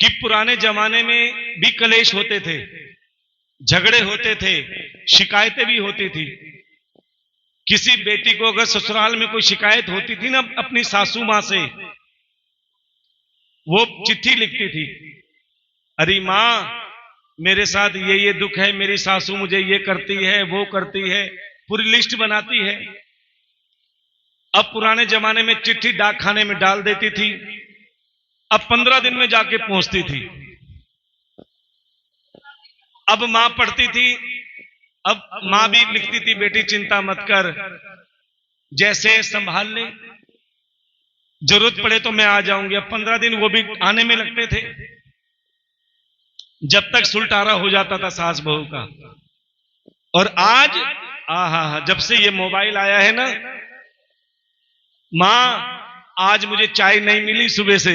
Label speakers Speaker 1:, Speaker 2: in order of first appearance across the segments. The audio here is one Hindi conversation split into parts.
Speaker 1: कि पुराने जमाने में भी कलेश होते थे, झगड़े होते थे, शिकायतें भी होती थी। किसी बेटी को अगर ससुराल में कोई शिकायत होती थी ना अपनी सासू मां से, वो चिट्ठी लिखती थी, अरे मां मेरे साथ ये दुख है, मेरी सासू मुझे ये करती है, वो करती है, पूरी लिस्ट बनाती है। अब पुराने जमाने में चिट्ठी डाक खाने में डाल देती थी, अब 15 दिन में जाके पहुंचती थी। अब मां पढ़ती थी, अब मां भी लिखती थी, बेटी चिंता मत कर, जैसे संभाल ले, जरूरत पड़े तो मैं आ जाऊंगी। अब 15 दिन वो भी आने में लगते थे, जब तक सुलटारा हो जाता था सास बहू का। और आज जब से ये मोबाइल आया है ना, मां आज मुझे चाय नहीं मिली सुबह से,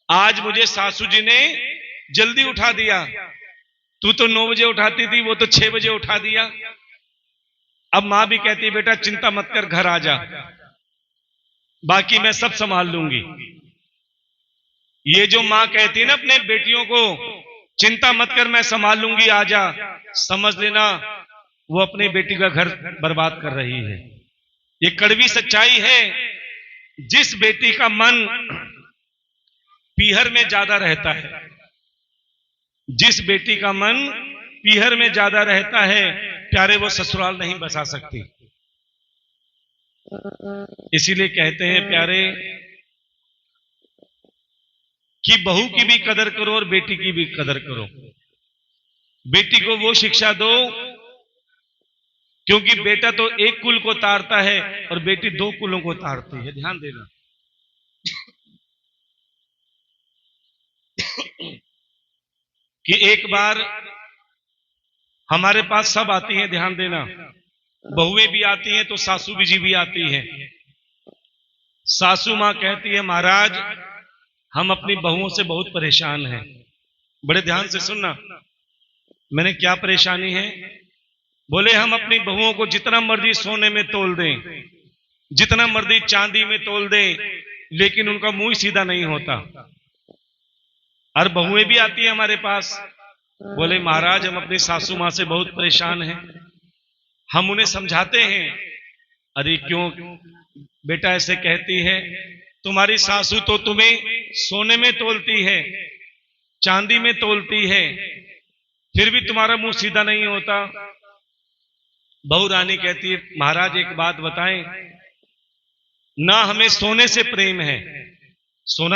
Speaker 1: आज मुझे सासू जी ने जल्दी उठा दिया, तू तो 9 बजे उठाती थी, वो तो 6 बजे उठा दिया। अब मां भी कहती है बेटा चिंता मत कर, घर आ जा, बाकी मैं सब संभाल लूंगी। ये जो मां कहती है ना अपने बेटियों को चिंता मत कर मैं संभाल लूंगी, आ जा, समझ लेना वो अपनी बेटी का घर बर्बाद कर रही है। ये कड़वी सच्चाई है। जिस बेटी का मन पीहर में ज्यादा रहता है, जिस बेटी का मन पीहर में ज्यादा रहता है, प्यारे वो ससुराल नहीं बसा सकती। इसीलिए कहते हैं प्यारे कि बहू की भी कदर करो और बेटी की भी कदर करो। बेटी को वो शिक्षा दो, क्योंकि बेटा तो एक कुल को तारता है और बेटी 2 कुलों को तारती है। ध्यान देना। कि एक बार हमारे पास सब आती हैं, ध्यान देना, बहुएं भी आती हैं तो सासू जी भी आती हैं। सासू मां कहती है महाराज हम अपनी बहुओं से बहुत परेशान हैं। बड़े ध्यान से सुनना, मैंने क्या परेशानी है? बोले हम अपनी बहुओं को जितना मर्जी सोने में तोल दें, जितना मर्जी चांदी में तोल दें, लेकिन उनका मुंह सीधा नहीं होता। और बहुएं भी आती है हमारे पास, बोले महाराज हम अपनी सासू मां से बहुत परेशान हैं। हम उन्हें समझाते हैं, अरे क्यों बेटा ऐसे कहती है, तुम्हारी सासू तो तुम्हें सोने में तोलती है, चांदी में तोलती है, फिर भी तुम्हारा मुंह सीधा नहीं होता। बहू रानी कहती है महाराज एक बात बताएं, ना हमें सोने से प्रेम है, सोना